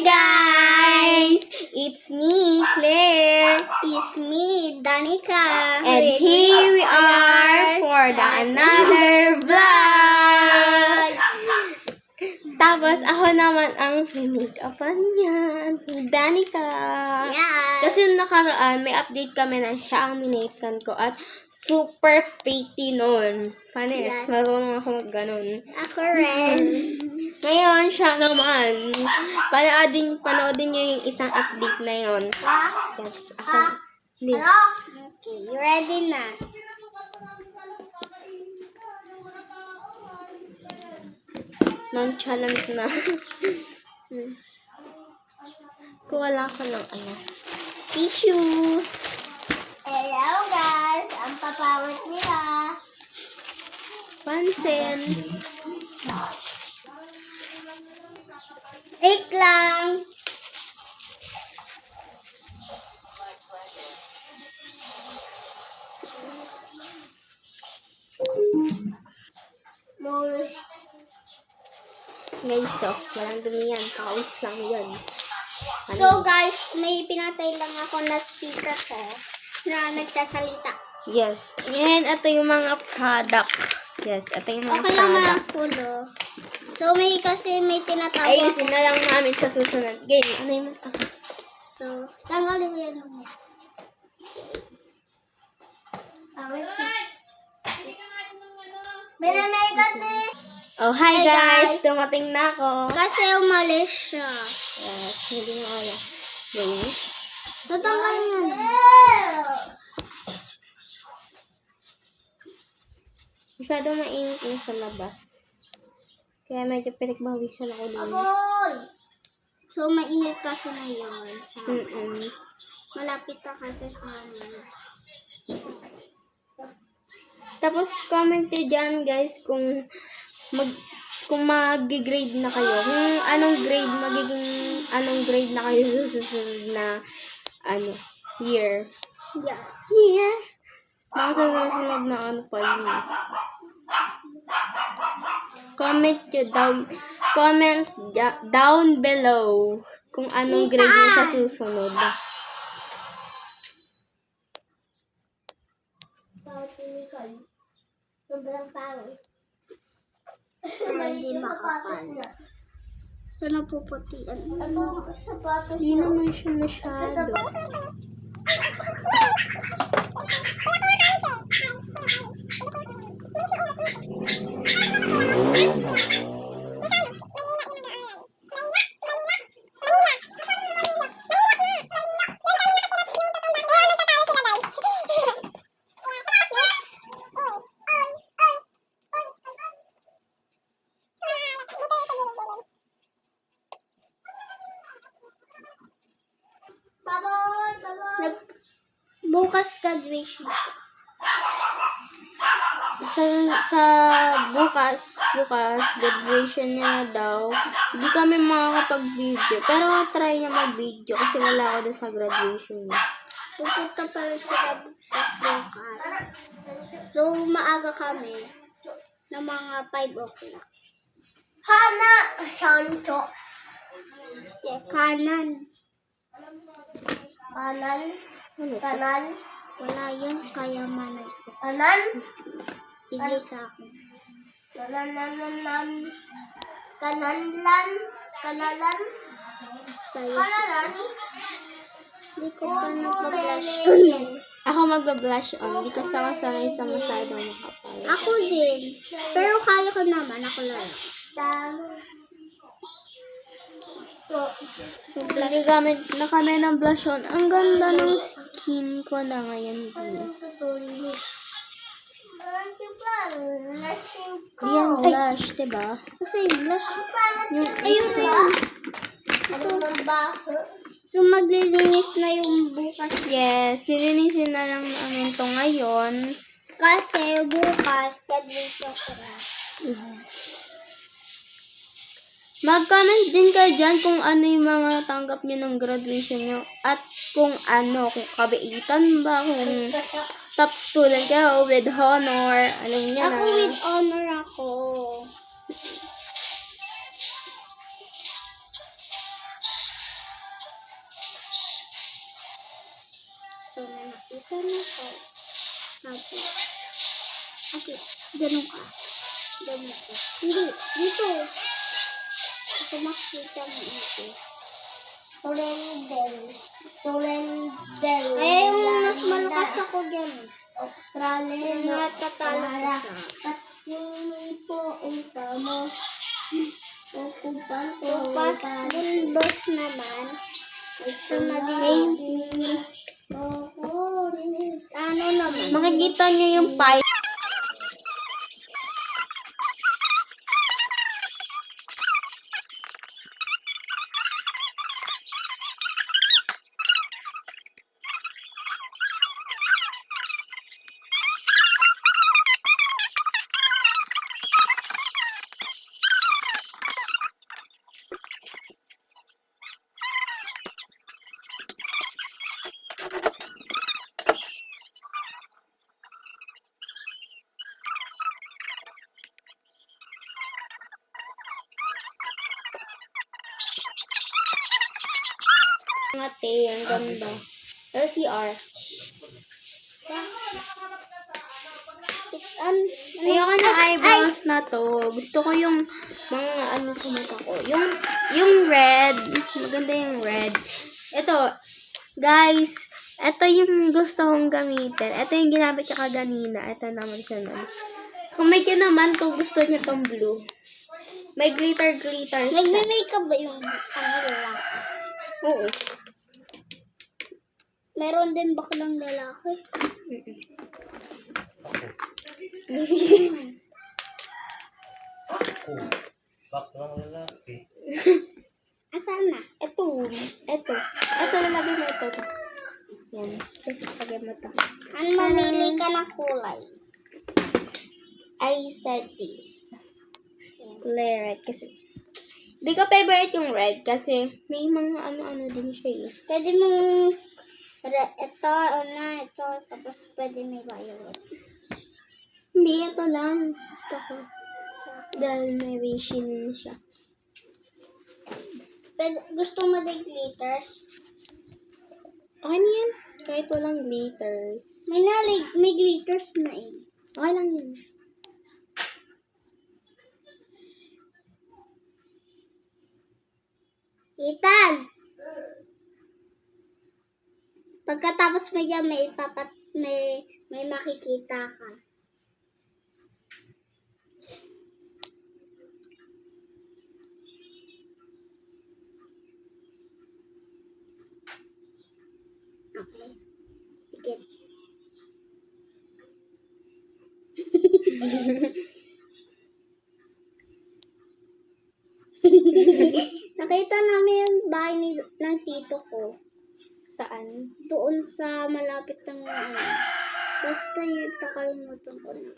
guys! It's me, Claire. It's me, Danica. And here we are for another vlog. Tapos ako naman ang make-upan niyan. Danica. Yeah. Kasi nakaraan, may update kami na siya ang minake-kan ko at super pretty nun. Panis, Yeah. marunong ako mag-ganon. Ako rin. Ngayon, siya naman. Panoodin niyo yung isang update na yun. Yes, ako. Hindi. Okay, you ready na? Non-challenge na. Kuwala ko ng tissue. Hello guys, ang papawit nila. Pansin. Wait lang. Guys, so, walang dumi yan. Pakawis lang yan. So guys, may pinatay lang ako na speaker ko na nagsasalita. Yes. And ito yung mga product. Yes, ito yung mga Okay lang mga product. pulo. So may tinatawag Ayusin na lang namin sa susunod game. Ano yung mga So, tanggalin mo yan naman. Minamagat eh. Oh, hi Hi, guys! guys. Dumating na ako. Kasi umalis siya. Yes, hindi na wala. Game. So, tanggalin mo na. Masyado mainit yung sa labas. Kaya medyo pinagbawisan ako doon. So, mainit kasi na yun. Malapit na kasi sa amin. Tapos, comment nyo dyan, guys, kung mag-grade na kayo. Kung anong grade na kayo sa susunod na, year. Yeah. Year? Baka sa susunod na pa yun. Comment down below kung anong grade nyo sa susunod. Sobrang pangit. Hindi makapal. So, napuputian. Hindi naman siya masyado. Bukas graduation. Sa bukas graduation niya daw. Hindi kami makakapag-video. Pero try niya mag-video kasi wala ako doon sa graduation niya. Pupunta pala sila sa bukas. So, maaga kami ng mga 5 o'clock. Hana! Santo. Yeah, kanan. Kanan? Kanan? Wala yan, kayamanan ko. Kanan? Bigay sa akin. Kananan? Kanalan? Kanalan? Kanalan? Hindi ko pa nagpa-blush on. Ako magba-blush on. Hindi kasi ako sanay sa masyadong makapal. Ako din. Pero kaya ko naman. Ako lang. Nagagamit na kami ng blush on. Ang ganda ng skin ko na ngayon. Di yung blush, diba? Kasi yung blush. Yung Ayun isa. So, maglilinis na yung bukas. Yes, nilinisin na lang namin to ngayon. Kasi bukas, graduation ko na. Yes. Mag-comment din kayo dyan kung ano yung mga tanggap nyo ng graduation nyo. At kung kabaitan ba, kung top student kayo with honor. Alam niya Ako na. with honor ako. Kita na ko. Okay. Okay. Ganun ka. Ganun ka. Hindi. Dito. Ako makita mo ito. Torendel. Ay, yung mas malakas ako dyan. Australian. Natatalo ko siya. Pati po ito mo. Tupas bulbos naman. Ito na din. Ano naman? Makikita nyo yung pie. Ate, ang ganda. LCR. Ayoko ng eyebrows na to. Gusto ko yung mga ano sa mata ko. Yung red. Maganda yung red. Ito, guys. Ito yung gusto kong gamitin. Ito yung ginamit ko kaganina. Ito naman siya nun. Kung may naman, kung gusto niyo tong blue. May glitter siya. Nagme-makeup ba yung lalaki? Oo. Meron din baklang lalaki. Baklang lalaki. Asan na? Ito. Ito, lalagay mo ito. Yan. Tapos, lagay mo ito. Ano mamili ka ng kulay? I said this. Kulay red. Kasi, di ko favorite yung red. Kasi, may mga ano-ano din siya eh. Pwede mong ito, ito, tapos pwede may violet. Hindi, ito lang. Gusto ko. Dahil may resin siya. Pwede, gusto mo din glitters? Okay na yan. Kahit walang glitters. May glitters na eh. Okay lang yun. Ethan! Pagkatapos mo dyan, may makikita ka. Okay. Sige. Nakita namin yung bahay ng tito ko. Saan? Doon sa malapit ng basta yun, nakalimutan ko na.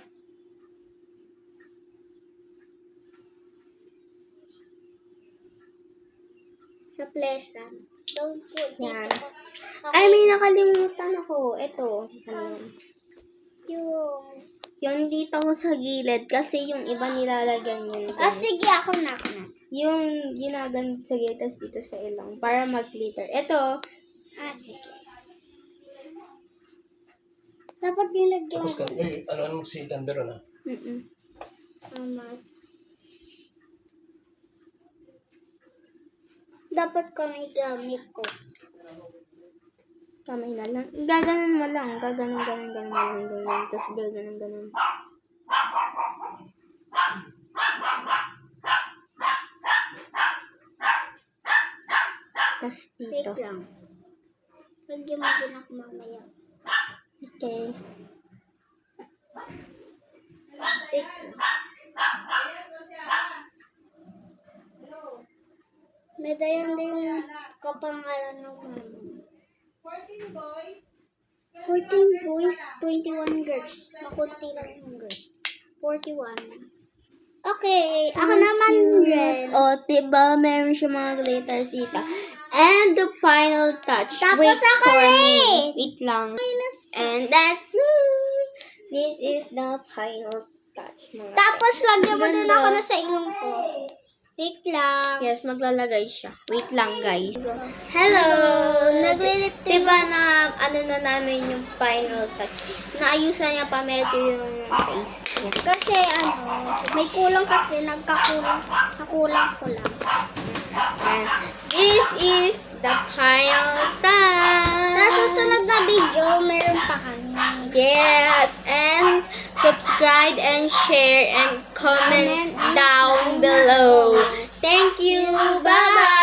Sa Pleasant. Doon po, dito. Yan. Okay. Ay, may nakalimutan ako. Ito. Ano? Yung dito ko sa gilid. Kasi yung iba nilalagyan yun. Sige, ako na. Yung ginagan sa gilid, tas dito sa ilong. Para mag-glitter. Ito. Sige. Dapat nilagyan Tapos ka, ano si Thunder na? Tama. Dapat kami gamit ko. Kamay na lang. Gaganon mo lang. Gaganon mo lang. Tapos gaganon. Tapos dito. Wait lang. Lagyan mo din ako mamaya. Okay. Wait lang. May dayan din yung kapangalan ng mama. 14 boys, 21 girls. Makunti lang yung girls. 41. Okay, ako naman rin. O, diba, meron siya mga glitters dito. And the final touch. Tapos Wait ako for me. rin. Wait lang. And that's me. This is the final touch. Mga Tapos lagyan mo din Ganda. ako na sa ilong ko. Wait lang. Yes, maglalagay siya. Wait lang, guys. Hello! Naglilip Diba na, ano na namin yung final touch? Naayusan niya pa medyo yung face niya. Kasi may kulang kasi, nakulang ko lang. And this is the final touch. Sa susunod na video, meron pa kami. Yes, and subscribe and share and comment down below. Thank you. Bye-bye.